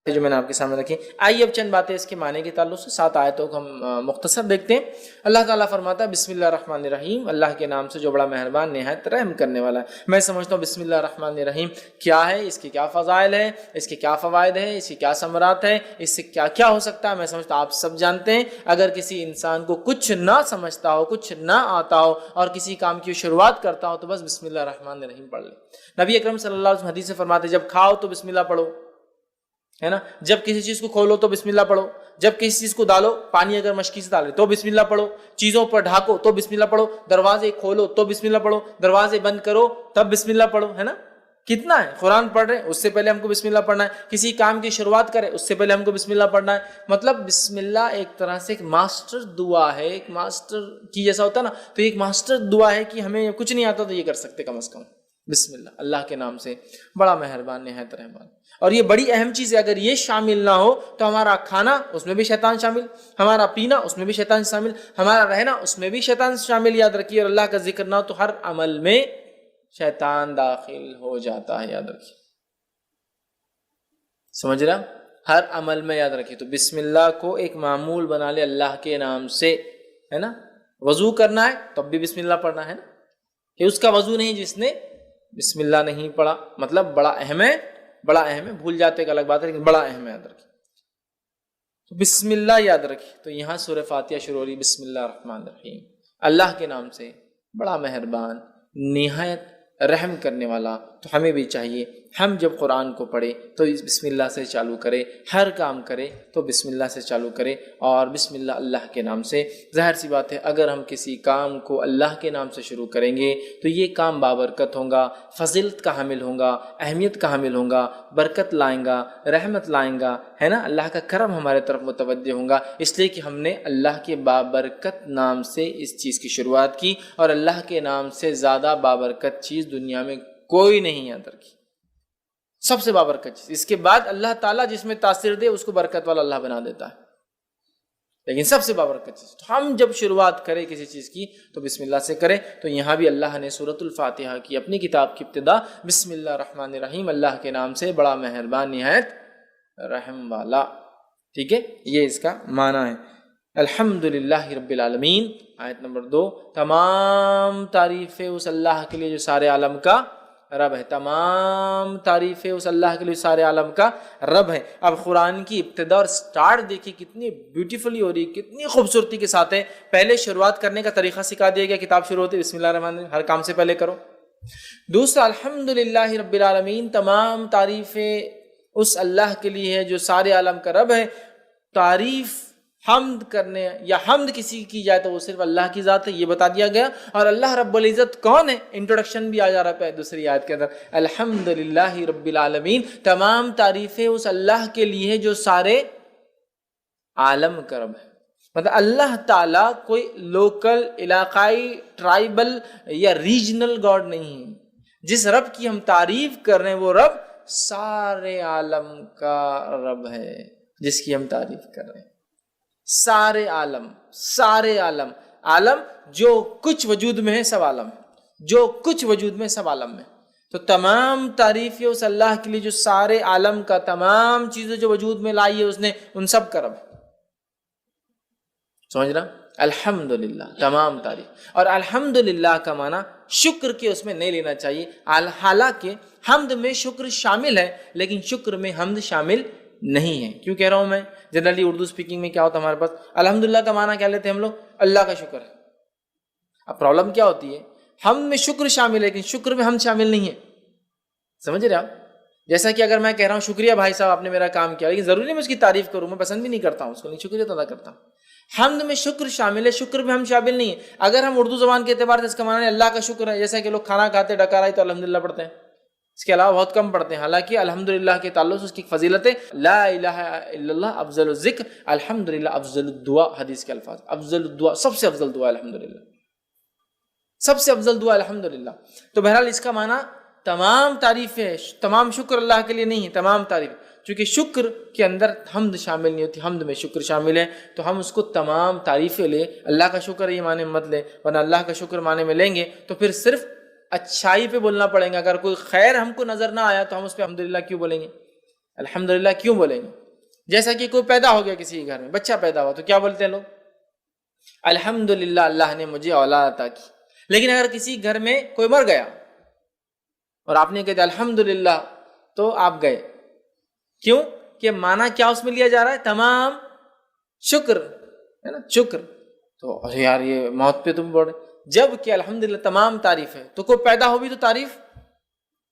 جو میں نے آپ کے سامنے رکھی. آئیے اب چند باتیں اس کے معنی کے تعلق سے 7 آیتوں کو ہم مختصر دیکھتے ہیں. اللہ تعالیٰ فرماتا ہے بسم اللہ الرحمن الرحیم، اللہ کے نام سے جو بڑا مہربان نہایت رحم کرنے والا ہے. میں سمجھتا ہوں بسم اللہ الرحمن الرحیم کیا ہے، اس کے کیا فضائل ہیں، اس کے کیا فوائد ہیں، اس کی کیا ثمرات ہیں، اس سے کیا کیا ہو سکتا ہے، میں سمجھتا ہوں آپ سب جانتے ہیں. اگر کسی انسان کو کچھ نہ سمجھتا ہو، کچھ نہ آتا ہو اور کسی کام کی شروعات کرتا ہو تو بس بسم اللہ الرحمن الرحیم پڑھ لے. نبی اکرم صلی اللہ علیہ وسلم حدیث سے فرماتے جب کھاؤ تو بسم اللہ پڑھو، ہے نا، جب کسی چیز کو کھولو تو بسم اللہ پڑھو، جب کسی چیز کو ڈالو، پانی اگر مشکی سے ڈالے تو بسم اللہ پڑھو، چیزوں پر ڈھاکو تو بسم اللہ پڑھو، دروازے کھولو تو بسم اللہ پڑھو، دروازے بند کرو تب بسم اللہ پڑھو، ہے نا. کتنا ہے، قرآن پڑھ رہے ہیں اس سے پہلے ہم کو بسم اللہ پڑھنا ہے، کسی کام کی شروعات کرے اس سے پہلے ہم کو بسم اللہ پڑھنا ہے. مطلب بسم اللہ ایک طرح سے ایک ماسٹر دعا ہے، ایک ماسٹر کی جیسا ہوتا ہے نا، تو ایک ماسٹر دعا ہے کہ ہمیں کچھ نہیں آتا تو یہ کر سکتے کم از کم. بسم اللہ، اللہ کے نام سے بڑا مہربان نہایت رحمان. اور یہ بڑی اہم چیز ہے، اگر یہ شامل نہ ہو تو ہمارا کھانا اس میں بھی شیطان شامل، ہمارا پینا اس میں بھی شیطان شامل، ہمارا رہنا اس میں بھی شیطان شامل. یاد رکھیے، اور اللہ کا ذکر نہ ہو تو ہر عمل میں شیطان داخل ہو جاتا ہے، یاد رکھیے. سمجھ رہا؟ ہر عمل میں یاد رکھیے. تو بسم اللہ کو ایک معمول بنا لے اللہ کے نام سے، ہے نا. وضو کرنا ہے تب بھی بسم اللہ پڑھنا ہے نا، کہ اس کا وضو نہیں جس نے بسم اللہ نہیں پڑھا. مطلب بڑا اہم ہے، بڑا اہم ہے. بھول جاتے ایک الگ بات ہے لیکن بڑا اہم ہے، یاد رکھیے. تو بسم اللہ یاد رکھیے. تو یہاں سورہ فاتحہ شروع ہو رہی بسم اللہ الرحمن الرحیم، اللہ کے نام سے بڑا مہربان نہایت رحم کرنے والا. تو ہمیں بھی چاہیے ہم جب قرآن کو پڑھے تو اس بسم اللہ سے چالو کرے، ہر کام کرے تو بسم اللہ سے چالو کرے، اور بسم اللہ اللہ کے نام سے. ظاہر سی بات ہے اگر ہم کسی کام کو اللہ کے نام سے شروع کریں گے تو یہ کام بابرکت ہوگا، فضیلت کا حامل ہوگا، اہمیت کا حامل ہوگا، برکت لائیں گا، رحمت لائیں گا، ہے نا. اللہ کا کرم ہمارے طرف متوجہ ہوگا، اس لیے کہ ہم نے اللہ کے بابرکت نام سے اس چیز کی شروعات کی. اور اللہ کے نام سے زیادہ بابرکت چیز دنیا میں کوئی نہیں. یاد رکھی، سب سے بابرکت چیز. اس کے بعد اللہ تعالیٰ جس میں تاثیر دے اس کو برکت والا اللہ بنا دیتا ہے، لیکن سب سے بابرکت چیز. تو ہم جب شروعات کریں کسی چیز کی تو بسم اللہ سے کریں. تو یہاں بھی اللہ نے سورۃ الفاتحہ کی اپنی کتاب کی ابتدا بسم اللہ الرحمن الرحیم، اللہ کے نام سے بڑا مہربان نہایت رحم والا. ٹھیک ہے، یہ اس کا معنی ہے. الحمدللہ رب العالمین. آیت نمبر 2، تمام تعریفیں اس اللہ کے لیے جو سارے عالم کا رب ہے. تمام تعریفیں اس اللہ کے لیے سارے عالم کا رب ہے. اب قرآن کی ابتدا اور سٹارٹ دیکھیے کتنی بیوٹیفلی ہو رہی، کتنی خوبصورتی کے ساتھ ہے. پہلے شروعات کرنے کا طریقہ سکھا دیا گیا، کتاب شروع ہوتی ہے بسم اللہ الرحمن الرحیم، ہر کام سے پہلے کرو. دوسرا، الحمدللہ رب العالمین، تمام تعریفیں اس اللہ کے لیے ہے جو سارے عالم کا رب ہے. تعریف حمد کرنے یا حمد کسی کی جائے تو وہ صرف اللہ کی ذات ہے، یہ بتا دیا گیا. اور اللہ رب العزت کون ہے، انٹروڈکشن بھی آ جا رہا ہے دوسری آیت کے اندر، الحمدللہ رب العالمین، تمام تعریفیں اس اللہ کے لیے ہے جو سارے عالم کا رب ہے. مطلب اللہ تعالیٰ کوئی لوکل، علاقائی، ٹرائبل یا ریجنل گاڈ نہیں ہے. جس رب کی ہم تعریف کر رہے ہیں وہ رب سارے عالم کا رب ہے، جس کی ہم تعریف کر رہے ہیں. سارے عالم، سارے عالم، عالم جو کچھ وجود میں ہے سب عالم ہے، جو کچھ وجود میں سب عالم میں. تو تمام تعریفیں اس اللہ کے لیے جو سارے عالم کا، تمام چیزیں جو وجود میں لائی ہے اس نے، ان سب کا رب. سمجھ رہا؟ الحمدللہ، تمام تعریف. اور الحمدللہ کا معنی شکر کے اس میں نہیں لینا چاہیے. حالانکہ حمد میں شکر شامل ہے لیکن شکر میں حمد شامل نہیں ہے. کیوں کہہ رہا ہوں میں؟ جنرلی اردو اسپیکنگ میں کیا ہوتا ہے ہمارے پاس، الحمدللہ کا معنی کیا لیتے ہیں ہم لوگ؟ اللہ کا شکر ہے. اب پرابلم کیا ہوتی ہے، حمد میں شکر شامل ہے لیکن شکر میں حمد شامل نہیں ہے. سمجھ رہے آپ؟ جیسا کہ اگر میں کہہ رہا ہوں شکریہ بھائی صاحب آپ نے میرا کام کیا، لیکن ضروری نہیں میں اس کی تعریف کروں، میں پسند بھی نہیں کرتا ہوں اس کو، نہیں شکریہ ادا کرتا ہوں. حمد میں شکر شامل ہے، شکر میں ہم شامل نہیں ہے. اگر ہم اردو زبان کے اعتبار سے اس کا معنی اللہ کا شکر ہے، جیسا کہ لوگ کھانا کھاتے ڈکار آئی تو الحمدللہ پڑھتے ہیں، اس کے علاوہ بہت کم پڑھتے ہیں. حالانکہ الحمدللہ کے تعلق سے اس کی فضیلت ہے، لا الہ الا اللہ افضل الذکر، الحمدللہ افضل الدعا. حدیث کے الفاظ، افضل الدعا، سب سے افضل دعا الحمدللہ، سب سے افضل دعا الحمدللہ. تو بہرحال اس کا معنی تمام تعریفیں، تمام شکر اللہ کے لیے نہیں ہے، تمام تعریف. چونکہ شکر کے اندر حمد شامل نہیں ہوتی، حمد میں شکر شامل ہے، تو ہم اس کو تمام تعریفیں لیں. اللہ کا شکر یہ معنی میں مت لیں، ورنہ اللہ کا شکر معنی میں لیں گے تو پھر صرف اچھائی پہ بولنا پڑیں گا. اگر کوئی خیر ہم کو نظر نہ آیا تو ہم اس پہ الحمدللہ کیوں بولیں گے؟ الحمدللہ کیوں بولیں گے؟ جیسا کہ کوئی پیدا ہو گیا کسی کے گھر میں، بچہ پیدا ہوا تو کیا بولتے ہیں لوگ؟ الحمدللہ اللہ نے مجھے اولاد عطا کی. لیکن اگر کسی گھر میں کوئی مر گیا اور آپ نے کہا تھا الحمدللہ تو آپ گئے. کیوں؟ کہ معنی کیا اس میں لیا جا رہا ہے؟ تمام شکر ہے نا، شکر. تو ارے یار یہ موت پہ تم بول رہے، جب کہ الحمدللہ تمام تعریف ہے. تو کوئی پیدا ہو بھی تو تعریف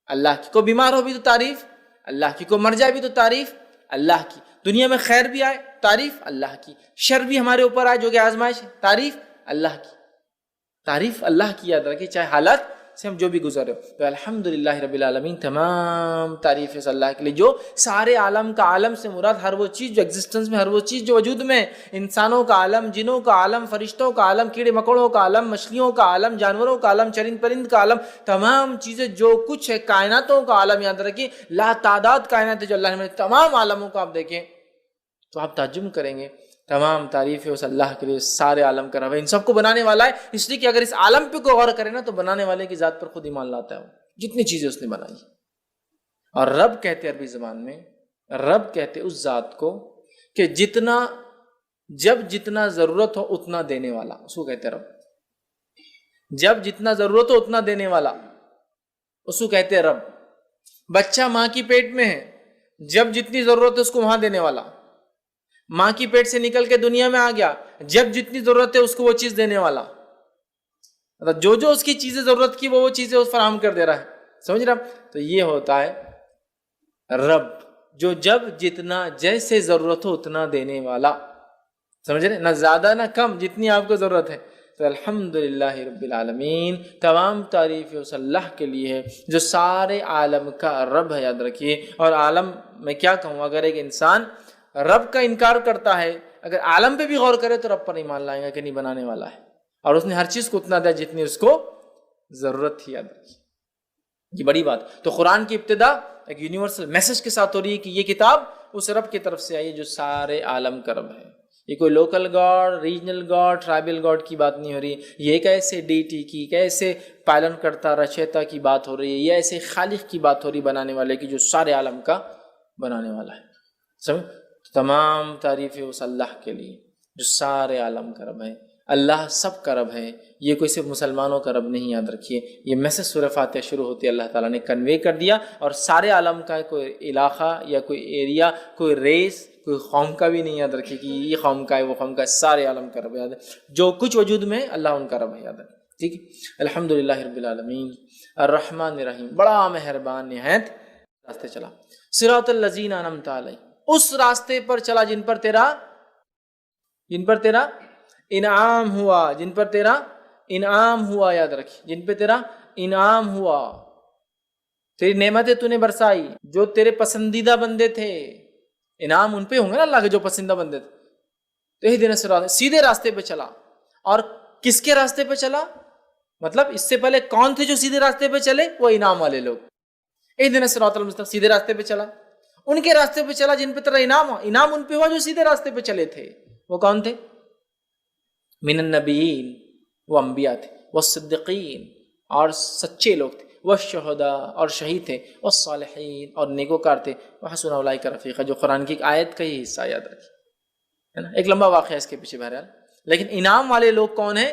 اللہ کی، کوئی بیمار ہو بھی تو تعریف اللہ کی، کوئی مر جائے بھی تو تعریف اللہ کی، دنیا میں خیر بھی آئے تعریف اللہ کی، شر بھی ہمارے اوپر آئے جو کہ آزمائش ہے تعریف اللہ کی. تعریف اللہ کی یاد رکھیں چاہے حالت سے ہم جو بھی گزرے ہو. تو الحمدللہ رب العالمین، تمام تعریف ہے اللہ کے لیے جو سارے عالم کا، عالم سے مراد ہر وہ چیز جو ایگزسٹنس میں، ہر وہ چیز جو وجود میں، انسانوں کا عالم، جنوں کا عالم، فرشتوں کا عالم، کیڑے مکوڑوں کا عالم، مچھلیوں کا عالم، جانوروں کا عالم، چرند پرند کا عالم، تمام چیزیں جو کچھ ہے کائناتوں کا عالم. یاد رکھیں لا تعداد کائنات جو اللہ نے بنائی، تمام عالموں کو آپ دیکھیں تو آپ تعجب کریں گے. تمام تعریف ہے اس اللہ کے لیے، سارے عالم کا رب ہے، ان سب کو بنانے والا ہے. اس لیے کہ اگر اس عالم پہ کوئی غور کرے نا تو بنانے والے کی ذات پر خود ایمان لاتا ہے، جتنی چیزیں اس نے بنائی. اور رب کہتے عربی زبان میں، رب کہتے اس ذات کو کہ جتنا، جب جتنا ضرورت ہو اتنا دینے والا، اس کو کہتے رب. جب جتنا ضرورت ہو اتنا دینے والا اس کو کہتے رب. بچہ ماں کی پیٹ میں ہے، جب جتنی ضرورت ہے اس کو وہاں دینے والا. ماں کی پیٹ سے نکل کے دنیا میں آ گیا، جب جتنی ضرورت ہے اس کو وہ چیز دینے والا. مطلب جو جو اس کی چیزیں ضرورت کی وہ چیزیں اس فراہم کر دے رہا ہے. سمجھ رہا؟ تو یہ ہوتا ہے رب، جو جب جتنا جیسے ضرورت ہو اتنا دینے والا. سمجھ رہے؟ نہ زیادہ نہ کم، جتنی آپ کو ضرورت ہے. تو الحمدللہ رب العالمین، تمام تعریف اس اللہ کے لیے ہے جو سارے عالم کا رب ہے. یاد رکھیے. اور عالم میں کیا کہوں، اگر ایک انسان رب کا انکار کرتا ہے، اگر عالم پہ بھی غور کرے تو رب پر ایمان لائے گا کہ نہیں بنانے والا ہے اور اس نے ہر چیز کو اتنا دیا جتنی اس کو ضرورت تھی. یاد رکھیے یہ بڑی بات. تو قرآن کی ابتدا ایک یونیورسل میسج کے ساتھ ہو رہی ہے کہ یہ کتاب اس رب کی طرف سے آئی ہے جو سارے عالم کا رب ہے. یہ کوئی local God, regional God, tribal God کی بات نہیں ہو رہی. یہ ایک ایسے ڈیٹی کی، ایک ایسے پالن کرتا رچیتا کی بات ہو رہی ہے. یہ ایسے خالق کی بات ہو رہی بنانے والے کی جو سارے عالم کا بنانے والا ہے. سمجھ؟ تمام تعریفیں اس اللہ کے لیے جو سارے عالم کا رب ہے. اللہ سب کا رب ہے، یہ کوئی صرف مسلمانوں کا رب نہیں. یاد رکھیے یہ میسج سورہ فاتحہ شروع ہوتی ہے، اللہ تعالیٰ نے کنوے کر دیا. اور سارے عالم کا کوئی علاقہ یا کوئی ایریا، کوئی ریس، کوئی قوم کا بھی نہیں. یاد رکھیے کہ یہ قوم کا ہے وہ قوم کا ہے، سارے عالم کا رب. یاد ہے جو کچھ وجود میں اللہ ان کا رب ہے. یاد ہے. ٹھیک ہے. الحمدللہ رب العالمین الرحمن الرحیم، بڑا مہربان نہایت راستے چلا. صراط الذین انعمت علیہم، اس راستے پر چلا جن پر تیرا انعام ہوا، جن پر تیرا انعام ہوا. یاد رکھیے جن پہ تیرا انعام ہوا، تیری نعمتیں تو نے برسائی، جو تیرے پسندیدہ بندے تھے. انعام ان پہ ہوں گے نا اللہ کے جو پسندیدہ بندے تھے. تو اہدنا الصراط، سیدھے راستے پہ چلا. اور کس کے راستے پہ چلا؟ مطلب اس سے پہلے کون تھے جو سیدھے راستے پہ چلے؟ وہ انعام والے لوگ. اہدنا الصراط المستقیم، سیدھے راستے پہ چلا. ان کے راستے پہ چلا جن پہ تیرا انعام ان پہ ہوا جو سیدھے راستے پہ چلے تھے. وہ کون تھے؟ من النبیین، وہ انبیاء تھے، والصدیقین اور سچے لوگ تھے، والشہداء اور شہید تھے، والصالحین اور نیکوکار تھے، وحسن اولئک رفیقا، جو قرآن کی ایک آیت کا ہی حصہ. یاد رکھیے ہے نا، ایک لمبا واقعہ اس کے پیچھے بہرحال. لیکن انعام والے لوگ کون ہیں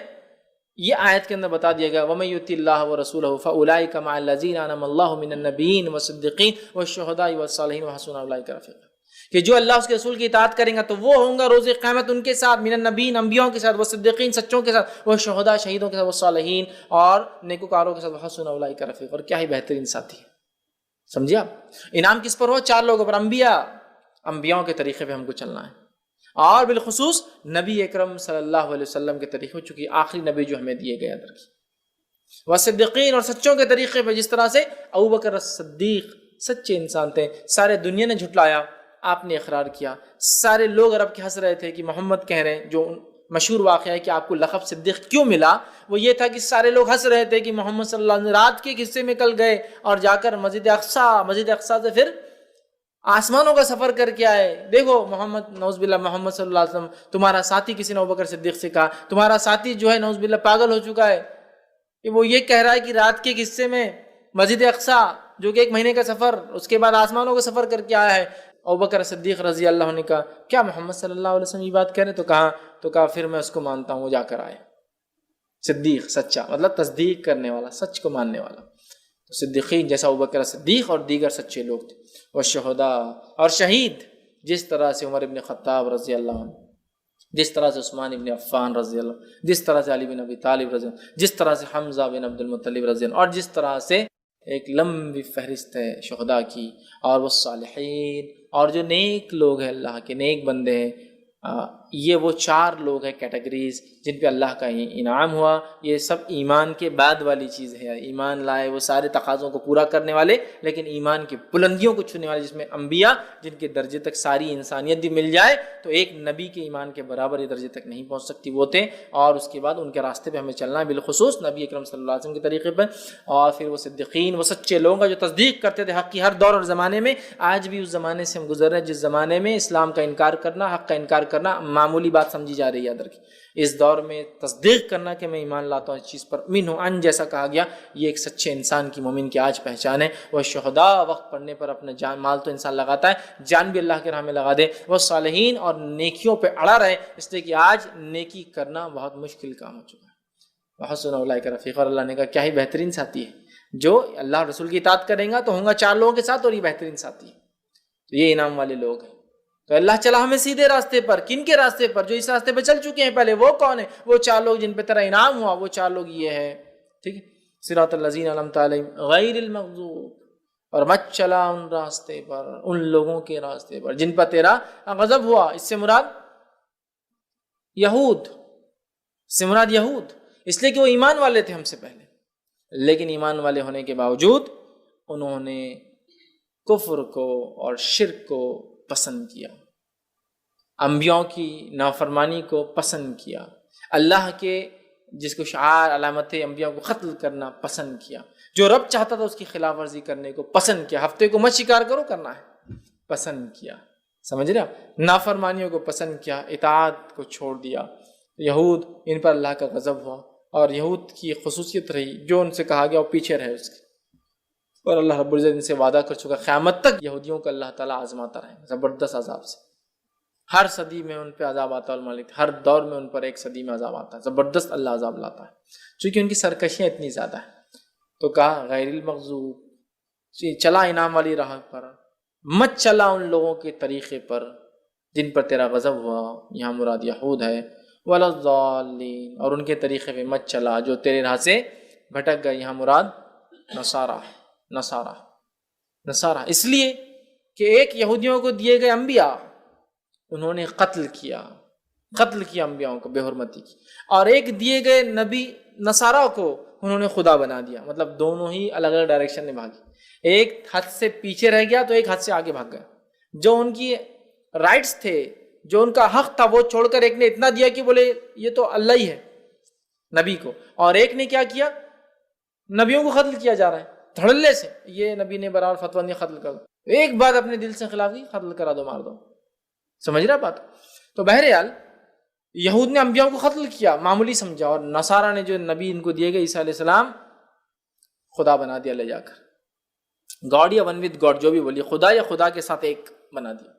یہ آیت کے اندر بتا دیا گیا. وَمَن يُطِعِ اللَّهَ وَرَسُولَهُ فَأُولَٰئِكَ مَعَ الَّذِينَ أَنْعَمَ اللَّهُ مِنَ النَّبِيِّينَ وَالصِّدِّيقِينَ وَالشُّهَدَاءِ وَالصَّالِحِينَ وَحَسُنَ أُولَٰئِكَ رَفِيقًا، کہ جو اللہ اس کے رسول کی اطاعت کریں گا تو وہ ہوں گا روز قیامت ان کے ساتھ، من النبیین انبیاءوں کے ساتھ، والصدیقین سچوں کے ساتھ، والشہداء شہیدوں کے ساتھ، والصالحین اور نیکوکاروں کے ساتھ، وحسن اولئک رفیقا، اور کیا ہی بہترین ساتھی. سمجھے آپ؟ انعام کس پر ہو؟ چار لوگوں پر، انبیاءوں کے طریقے پہ ہم کو چلنا ہے، اور بالخصوص نبی اکرم صلی اللہ علیہ وسلم کے طریقے، چونکہ آخری نبی جو ہمیں دیے گئے. یاد رکھیے. والصدیقین اور سچوں کے طریقے پہ، جس طرح سے ابوبکر الصدیق سچے انسان تھے، سارے دنیا نے جھٹلایا، آپ نے اقرار کیا. سارے لوگ عرب کے ہنس رہے تھے کہ محمد کہہ رہے ہیں، جو مشہور واقعہ ہے کہ آپ کو لقب صدیق کیوں ملا، وہ یہ تھا کہ سارے لوگ ہنس رہے تھے کہ محمد صلی اللہ علیہ وسلم رات کے حصے میں کل گئے اور جا کر مسجد اقصیٰ سے پھر آسمانوں کا سفر کر کے آئے. دیکھو محمد، نعوذ باللہ، محمد صلی اللہ علیہ وسلم تمہارا ساتھی، کسی نے ابوبکر صدیق سے کہا تمہارا ساتھی جو ہے نعوذ باللہ پاگل ہو چکا ہے، کہ وہ یہ کہہ رہا ہے کہ رات کے حصے میں مسجد اقصیٰ جو کہ 1 مہینے کا سفر، اس کے بعد آسمانوں کا سفر کر کے آیا ہے۔ ابوبکر صدیق رضی اللہ عنہ نے کہا کیا محمد صلی اللہ علیہ وسلم یہ بات کہہ رہے؟ تو کہا پھر میں اس کو مانتا ہوں، وہ جا کر آئے۔ صدیق سچا مطلب تصدیق کرنے والا، سچ کو ماننے والا۔ تو صدیقین جیسا ابوبکر صدیق اور دیگر سچے لوگ تھے۔ والشہداء، اور شہید، جس طرح سے عمر ابن خطاب رضی اللہ عنہ، جس طرح سے عثمان ابن عفان رضی اللہ عنہ، جس طرح سے علی بن ابی طالب رضی اللہ عنہ، جس طرح سے حمزہ بن عبد المطلب رضی اللہ عنہ، اور جس طرح سے ایک لمبی فہرست ہے شہداء کی، اور وہ صالحین، اور جو نیک لوگ ہیں، اللہ کے نیک بندے ہیں۔ یہ وہ 4 لوگ ہیں کیٹیگریز جن پہ اللہ کا انعام ہوا۔ یہ سب ایمان کے بعد والی چیز ہے۔ ایمان لائے، وہ سارے تقاضوں کو پورا کرنے والے، لیکن ایمان کی بلندیوں کو چھونے والے، جس میں انبیاء جن کے درجے تک ساری انسانیت بھی مل جائے تو ایک نبی کے ایمان کے برابر یہ درجے تک نہیں پہنچ سکتی، وہ تھے۔ اور اس کے بعد ان کے راستے پہ ہمیں چلنا ہے، بالخصوص نبی اکرم صلی اللہ علیہ وسلم کے طریقے پر۔ اور پھر وہ صدیقین، وہ سچے لوگوں کا جو تصدیق کرتے تھے حق کی ہر دور اور زمانے میں۔ آج بھی اس زمانے سے ہم گزر رہے ہیں جس زمانے میں اسلام کا انکار کرنا، حق کا انکار کرنا معمولی بات سمجھی جا رہی ہے۔ یاد رکھیں، اس دور میں تصدیق کرنا کہ میں ایمان لاتا ہوں اس چیز پر، منہ ان جیسا کہا گیا، یہ ایک سچے انسان کی، مومن کی آج پہچان ہے۔ وہ شہداء، وقت پڑنے پر اپنا جان مال تو انسان لگاتا ہے، جان بھی اللہ کے راہ میں لگا دے۔ وہ صالحین، اور نیکیوں پہ اڑا رہے، اس لیے کہ آج نیکی کرنا بہت مشکل کام ہو چکا ہے۔ وحسن اولئک رفیقا، اور اللہ نے کہا کیا ہی بہترین ساتھی ہے۔ جو اللہ رسول کی اطاعت کرے گا تو ہوں گا 4 لوگوں کے ساتھ، اور یہ بہترین ساتھی ہے۔ تو یہ انعام والے لوگ ہیں۔ تو اللہ چلا ہمیں سیدھے راستے پر، کن کے راستے پر؟ جو اس راستے پہ چل چکے ہیں پہلے۔ وہ کون ہے؟ وہ 4 لوگ جن پہ تیرا انعام ہوا، وہ 4 لوگ یہ ہے، ٹھیک ہے۔ صراط الذین انعمت علیہم غیر المغضوب، اور مت چلا ان راستے پر، ان لوگوں کے راستے پر جن پر تیرا غضب ہوا۔ اس سے مراد یہود، اس سے مراد یہود، اس لیے کہ وہ ایمان والے تھے ہم سے پہلے، لیکن ایمان والے ہونے کے باوجود انہوں نے کفر کو اور شرک کو پسند کیا، انبیاء کی نافرمانی کو پسند کیا، اللہ کے جس کو شعار علامت انبیاء کو قتل کرنا پسند کیا، جو رب چاہتا تھا اس کی خلاف ورزی کرنے کو پسند کیا، ہفتے کو مت شکار کرو کرنا ہے پسند کیا، سمجھ رہے آپ، نافرمانیوں کو پسند کیا، اطاعت کو چھوڑ دیا۔ یہود، ان پر اللہ کا غضب ہوا، اور یہود کی خصوصیت رہی جو ان سے کہا گیا وہ پیچھے رہے اس کے، اور اللہ رب العزت ان سے وعدہ کر چکا قیامت تک یہودیوں کو اللہ تعالیٰ آزماتا رہے زبردست عذاب سے۔ ہر صدی میں ان پہ عذاب آتا ہے الملک، ہر دور میں ان پر ایک صدی میں عذاب آتا ہے، زبردست اللہ عذاب لاتا ہے، چونکہ ان کی سرکشیاں اتنی زیادہ ہیں۔ تو کہا غیر المغضوب، چلا انعام والی راہ پر، مت چلا ان لوگوں کے طریقے پر جن پر تیرا غضب ہوا، یہاں مراد یہود ہے، ولا الضالین، اور ان کے طریقے پہ مت چلا جو تیرے راہ سے بھٹک گئے، یہاں مراد نصارہ، نصارہ، اس لیے کہ ایک یہودیوں کو دیے گئے انبیاء انہوں نے قتل کیا انبیاء کو، بے حرمتی کی، اور ایک دیے گئے نبی نصارہ کو انہوں نے خدا بنا دیا، مطلب دونوں ہی الگ الگ ڈائریکشن میں بھاگی، ایک حد سے پیچھے رہ گیا تو ایک حد سے آگے بھاگ گیا، جو ان کی رائٹس تھے، جو ان کا حق تھا وہ چھوڑ کر ایک نے اتنا دیا کہ بولے یہ تو اللہ ہی ہے نبی کو، اور ایک نے کیا کیا، نبیوں کو قتل کیا جا رہا ہے دھڑلے سے، یہ نبی نے برابر فتویٰ نہیں قتل کر دو، ایک بات اپنے دل سے خلاف کی، قتل کرا دو، مار دو، سمجھ رہا بات؟ تو بہرحال یہود نے انبیاء کو قتل کیا، معمولی سمجھا، اور نصارہ نے جو نبی ان کو دیے گئے عیسیٰ علیہ السلام خدا بنا دیا لے جا کر، گاڈ یا ون ود گاڈ جو بھی بولیے، خدا یا خدا کے ساتھ ایک بنا دیا۔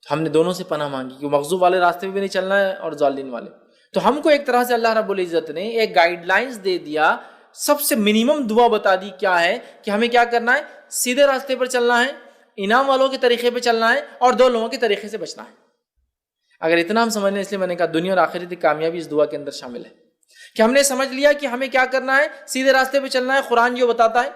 ہم نے دونوں سے پناہ مانگی کہ مغضوب والے راستے بھی نہیں چلنا ہے اور ضالین والے، تو ہم کو ایک طرح سے اللہ رب العزت نے ایک گائیڈ لائنز دے دیا، سب سے منیمم دعا بتا دی کیا ہے کہ ہمیں کیا کرنا ہے، سیدھے راستے پر چلنا ہے، انعام والوں کے طریقے پہ چلنا ہے، اور 2 لوگوں کے طریقے سے بچنا ہے۔ اگر اتنا ہم سمجھ لیں، اس لیے میں نے کہا دنیا اور آخرت کی کامیابی اس دعا کے اندر شامل ہے کہ ہم نے سمجھ لیا کہ ہمیں کیا کرنا ہے، سیدھے راستے پہ چلنا ہے، قرآن جو بتاتا ہے،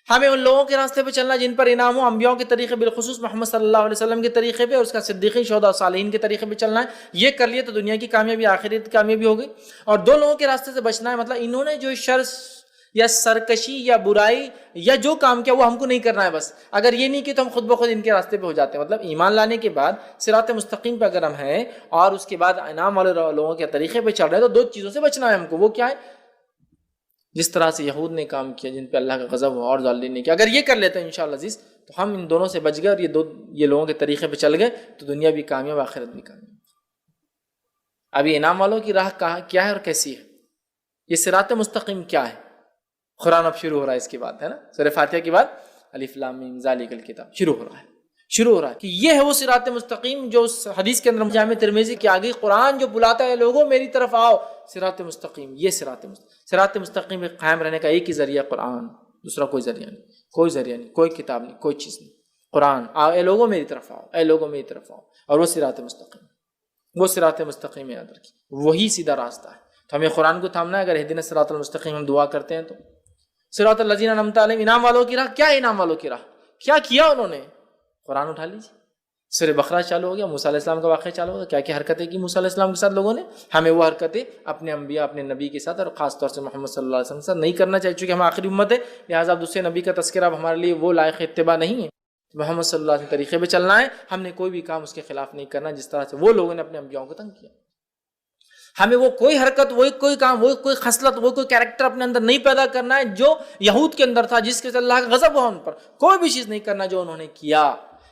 ہمیں ان لوگوں کے راستے پہ چلنا جن پر انعام ہو، انبیاء کے طریقے، بالخصوص محمد صلی اللہ علیہ وسلم کے طریقے پہ، اور اس کا صدیقین، شہداء، صالحین کے طریقے پہ چلنا ہے۔ یہ کر لیے تو دنیا کی کامیابی، آخرت کی کامیابی ہو گئی، اور 2 لوگوں کے راستے سے بچنا ہے، مطلب انہوں نے جو شر یا سرکشی یا برائی یا جو کام کیا وہ ہم کو نہیں کرنا ہے، بس اگر یہ نہیں کہ تو ہم خود بخود ان کے راستے پہ ہو جاتے ہیں۔ مطلب ایمان لانے کے بعد صراط مستقیم پہ اگر ہم ہیں اور اس کے بعد انعام والے لوگوں کے طریقے پہ چل رہے ہیں تو 2 چیزوں سے بچنا ہے ہم کو۔ وہ کیا ہے؟ جس طرح سے یہود نے کام کیا جن پہ اللہ کا غضب ہوا، اور ضالین نے کیا، اگر یہ کر لیتے ہیں انشاءاللہ عزیز تو ہم ان دونوں سے بچ گئے، اور یہ لوگوں کے طریقے پہ چل گئے تو دنیا بھی کامیاب، آخرت بھی کامیاب۔ ابھی انعام والوں کی راہ کیا ہے اور کیسی ہے؟ یہ صراط مستقیم کیا ہے؟ قرآن اب شروع ہو رہا ہے اس کے بعد، ہے نا، سورہ فاتحہ کے بعد الف لام میم ذالک الکتاب شروع ہو رہا ہے کہ یہ ہے وہ صراط مستقیم جو اس حدیث کے اندر جامع ترمذی کے آگے قرآن جو بلاتا ہے لوگوں میری طرف آؤ، صراط مستقیم، یہ صراط مستقیم پہ قائم رہنے کا ایک ہی ذریعہ قرآن، دوسرا کوئی ذریعہ نہیں، کوئی کتاب نہیں، کوئی چیز نہیں، قرآن آؤ، اے لوگوں میری طرف آؤ، اے لوگوں میری طرف آؤ، اور وہ صراط مستقیم یاد رکھیے، وہی سیدھا راستہ ہے۔ تو ہمیں قرآن کو تھامنا ہے۔ اگر اہدنا الصراط المستقیم ہم دعا کرتے ہیں تو صراط الذین انعمت علیہم، انعام والوں کی راہ، کیا ہے انعام والوں کی راہ؟ کیا کیا انہوں نے؟ قرآن اٹھا لیجیے، سورہ بقرہ چالو ہو گیا، موسیٰ علیہ السلام کا واقعہ چالو ہو گیا، کیا کیا حرکتیں کی موسیٰ علیہ السلام کے ساتھ لوگوں نے، ہمیں وہ حرکتیں اپنے انبیاء اپنے نبی کے ساتھ اور خاص طور سے محمد صلی اللہ علیہ وسلم کے ساتھ نہیں کرنا چاہیے، چونکہ ہم آخری امت ہے، لہٰذا اب دوسرے نبی کا تذکرہ اب ہمارے لیے وہ لائق اتباع نہیں ہے۔ محمد صلی اللہ علیہ وسلم طریقے پہ چلنا ہے، ہم نے کوئی بھی کام اس کے خلاف نہیں کرنا جس طرح سے وہ لوگوں نے اپنے انبیاءوں کو تنگ کیا۔ ہمیں وہ کوئی حرکت، وہ کوئی کام، وہ کوئی خصلت، وہ کوئی کیریکٹر اپنے اندر نہیں پیدا کرنا ہے جو یہود کے اندر تھا، جس کے اللہ کا غضب ہوا ان پر۔ کوئی بھی چیز نہیں کرنا جو انہوں نے کیا،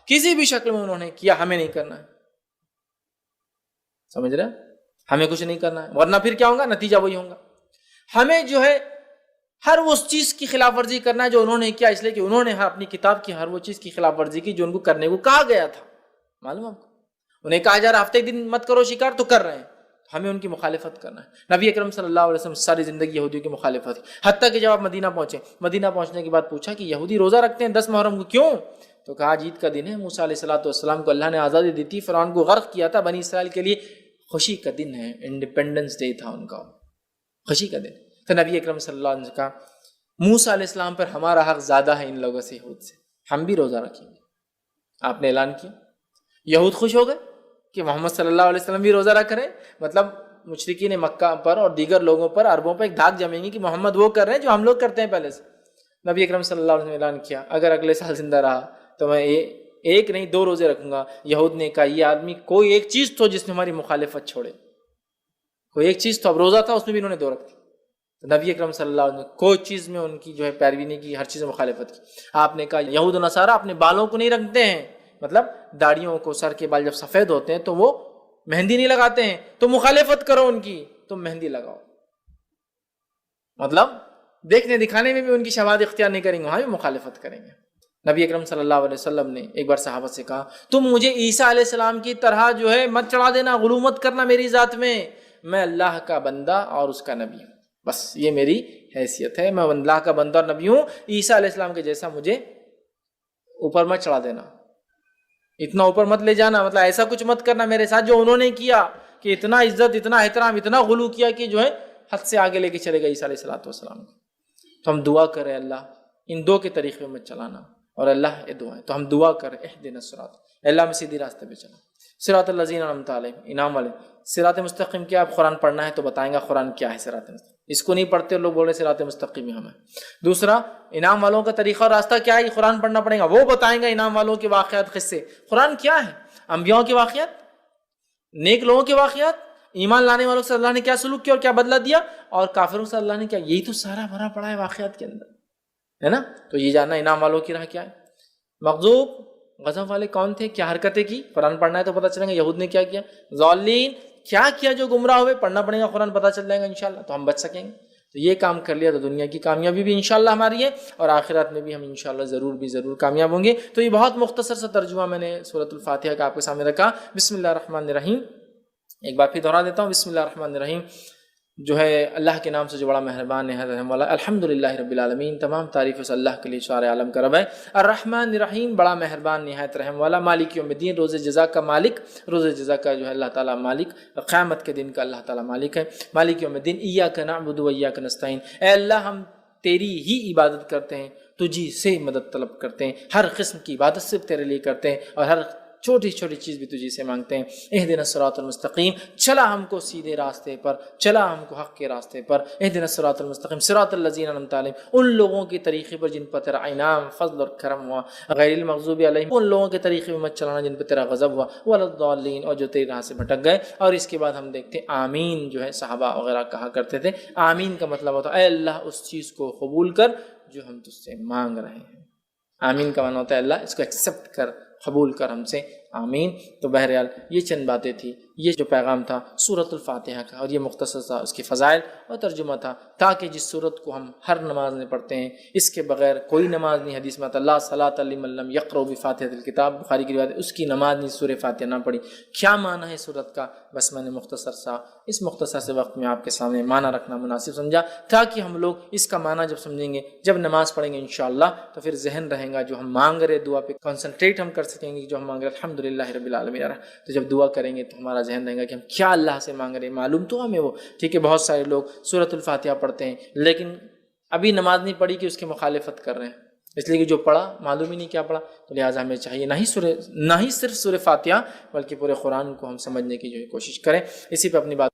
کسی بھی شکل میں انہوں نے کیا، ہمیں نہیں کرنا ہے۔ سمجھ رہے ہیں؟ ہمیں کچھ نہیں کرنا ہے، ورنہ پھر کیا ہوگا؟ نتیجہ وہی ہوگا۔ ہمیں جو ہے ہر اس چیز کی خلاف ورزی کرنا ہے جو انہوں نے کیا، اس لیے کہ انہوں نے اپنی کتاب کی ہر وہ چیز کی خلاف ورزی کی جو ان کو کرنے کو کہا گیا تھا۔ معلوم آپ کو، انہیں کہا جا رہا ہفتے ایک دن مت کرو شکار، تو کر رہے ہیں، ہمیں ان کی مخالفت کرنا ہے۔ نبی اکرم صلی اللہ علیہ وسلم ساری زندگی یہودیوں کی مخالفت کی، حتیٰ کہ جب آپ مدینہ پہنچے، مدینہ پہنچنے کے بعد پوچھا کہ یہودی روزہ رکھتے ہیں 10 محرم کو، کیوں؟ تو کہا عید کا دن ہے، موسیٰ علیہ السلام کو اللہ نے آزادی دی تھی، فرعون کو غرق کیا تھا، بنی اسرائیل کے لیے خوشی کا دن ہے، انڈیپینڈنس ڈے تھا ان کا، خوشی کا دن۔ تو نبی اکرم صلی اللہ علیہ وسلم نے کہا موسیٰ علیہ السلام پر ہمارا حق زیادہ ہے ان لوگوں سے، یہود سے، ہم بھی روزہ رکھیں گے۔ آپ نے اعلان کیا، یہود خوش ہو گئے کہ محمد صلی اللہ علیہ وسلم بھی روزہ رکھ رہے ہیں، مطلب مشرکین مکہ پر اور دیگر لوگوں پر، عربوں پر ایک دھاک جمیں گی کہ محمد وہ کر رہے ہیں جو ہم لوگ کرتے ہیں پہلے سے۔ نبی اکرم صلی اللہ علیہ وسلم نے اعلان کیا اگر اگلے سال زندہ رہا تو میں ایک نہیں 2 روزے رکھوں گا۔ یہود نے کہا یہ آدمی کوئی ایک چیز تو جس نے ہماری مخالفت چھوڑے، کوئی ایک چیز تو، اب روزہ تھا اس میں بھی انہوں نے 2 رکھ دی۔ تو نبی اکرم صلی اللہ علیہ وسلم نے کوئی چیز میں ان کی جو ہے پیروی نہیں کی، ہر چیز میں مخالفت کی۔ آپ نے کہا یہود و نصارہ اپنے بالوں کو نہیں رکھتے ہیں، مطلب داڑھیوں کو، سر کے بال جب سفید ہوتے ہیں تو وہ مہندی نہیں لگاتے ہیں، تو مخالفت کرو ان کی، تم مہندی لگاؤ، مطلب دیکھنے دکھانے میں بھی ان کی شواہد اختیار نہیں کریں گے، وہاں بھی مخالفت کریں گے۔ نبی اکرم صلی اللہ علیہ وسلم نے ایک بار صحابہ سے کہا تم مجھے عیسیٰ علیہ السلام کی طرح جو ہے مت چڑھا دینا، غلو مت کرنا میری ذات میں اللہ کا بندہ اور اس کا نبی ہوں، بس یہ میری حیثیت ہے، میں اللہ کا بندہ اور نبی ہوں، عیسیٰ علیہ السلام کے جیسا مجھے اوپر مت چڑھا دینا، اتنا اوپر مت لے جانا، مطلب ایسا کچھ مت کرنا میرے ساتھ جو انہوں نے کیا، کہ اتنا عزت، اتنا احترام، اتنا غلو کیا کہ جو ہے حد سے آگے لے کے چلے گا عیسیٰ علیہ السلام کو۔ تو ہم دعا کریں اللہ ان 2 کے طریقے میں چلانا، اور اللہ یہ دعا ہے تو ہم دعا کریں اہدنا الصراط، اللہ میں سیدھی راستے پہ چلا، صراط الذین انعمت علیہم، انعام والے۔ صراط مستقیم کیا؟ آپ قرآن پڑھنا ہے تو بتائیں گا قرآن کیا ہے صراط مستقیم، اس کو نہیں پڑھتے لوگ بول رہے صراط مستقیم ہی ہمیں۔ دوسرا انعام والوں کا طریقہ اور راستہ کیا ہے، یہ قرآن پڑھنا پڑے گا، وہ بتائیں گا انعام والوں کے واقعات، قصے۔ قرآن کیا ہے؟ انبیاءوں کے واقعات، نیک لوگوں کے واقعات، ایمان لانے والوں سے اللہ نے کیا سلوک کیا اور کیا بدلہ دیا، اور کافروں سے اللہ نے کیا، یہی تو سارا بھرا پڑا ہے واقعات کے اندر، ہے نا۔ تو یہ جاننا انعام والوں کی راہ کیا ہے۔ مغضوب غضب والے کون تھے، کیا حرکتیں کی، قرآن پڑھنا ہے تو پتہ چلے گا یہود نے کیا کیا، ضالین کیا کیا جو گمراہ ہوئے، پڑھنا پڑے گا قرآن، پتہ چل جائے گا انشاءاللہ، تو ہم بچ سکیں گے۔ تو یہ کام کر لیا تو دنیا کی کامیابی بھی انشاءاللہ ہماری ہے، اور آخرت میں بھی ہم انشاءاللہ ضرور کامیاب ہوں گے۔ تو یہ بہت مختصر سا ترجمہ میں نے سورۃ الفاتحہ کا آپ کے سامنے رکھا۔ بسم اللہ الرحمن الرحیم، ایک بار پھر دہرا دیتا ہوں، بسم اللہ الرحمن الرحیم، جو ہے اللہ کے نام سے جو بڑا مہربان ہے رحم والا۔ الحمدللہ رب العالمین، تمام تعریف اس اللہ کے لیے سارے عالم کا رب ہے۔ الرحمن الرحیم، بڑا مہربان نہایت رحم والا۔ مالک یوم الدین، روز جزا کا مالک، روز جزا کا جو ہے اللہ تعالیٰ مالک، قیامت کے دن کا اللہ تعالیٰ مالک ہے۔ مالک یوم الدین، ایاک نعبد و ایاک نستعین، اے اللہ ہم تیری ہی عبادت کرتے ہیں، تجھی سے مدد طلب کرتے ہیں، ہر قسم کی عبادت صرف تیرے لیے کرتے ہیں، اور ہر چھوٹی چھوٹی چیز بھی تجھی سے مانگتے ہیں۔ اہدنا الصراط المستقیم، چلا ہم کو سیدھے راستے پر، چلا ہم کو حق کے راستے پر۔ اہدنا الصراط المستقیم صراط الذین انعمت علیہم، ان لوگوں کے طریقے پر جن پر تیرا انعام، فضل اور کرم ہوا، غیر المغضوب علیہم، ان لوگوں کے طریقے میں مت چلانا جن پر تیرا غضب ہوا، ولا الضالین، اور جو تیری راہ سے بھٹک گئے۔ اور اس کے بعد ہم دیکھتے ہیں آمین جو ہے صحابہ وغیرہ کہا کرتے تھے۔ آمین کا مطلب ہوتا ہے اے اللہ اس چیز کو قبول کر جو ہم تجھ سے مانگ رہے ہیں۔ آمین کا معنی ہوتا ہے اللہ اس کو ایکسیپٹ کر، قبول کر ہم سے، آمین۔ تو بہرحال یہ چند باتیں تھی، یہ جو پیغام تھا سورۃ الفاتحہ کا، اور یہ مختصر سا اس کے فضائل اور ترجمہ تھا، تاکہ جس صورت کو ہم ہر نماز میں پڑھتے ہیں، اس کے بغیر کوئی نماز نہیں۔ حدیث میں آتا ہے لا صلاۃ لمن لم یقرأ بفاتحۃ الکتاب، بخاری کی روایت ہے، اس کی نماز نہیں سورہ فاتحہ نہ پڑھی۔ کیا معنی ہے صورت کا؟ بس میں نے اس مختصر سے وقت میں آپ کے سامنے معنی رکھنا مناسب سمجھا، تاکہ ہم لوگ اس کا معنی جب سمجھیں گے، جب نماز پڑھیں گے انشاءاللہ، تو پھر ذہن رہیں گا جو ہم مانگ رہے دعا پہ کنسنٹریٹ ہم کر سکیں گے، جو ہم مانگ رہے الحمدللہ رب العالمین۔ تو جب دعا کریں گے تو ہمارا ذہن رہے گا کہ ہم کیا اللہ سے مانگ رہے ہیں، معلوم تو ہمیں وہ ٹھیک ہے۔ بہت سارے لوگ سورۃ الفاتحہ پڑھتے ہیں لیکن ابھی نماز نہیں پڑھی کہ اس کی مخالفت کر رہے ہیں، اس لیے کہ جو پڑھا معلوم ہی نہیں کیا پڑھا۔ تو لہٰذا ہمیں چاہیے نہ ہی صرف سورہ فاتحہ بلکہ پورے قرآن کو ہم سمجھنے کی جو ہے کوشش کریں۔ اسی پہ اپنی بات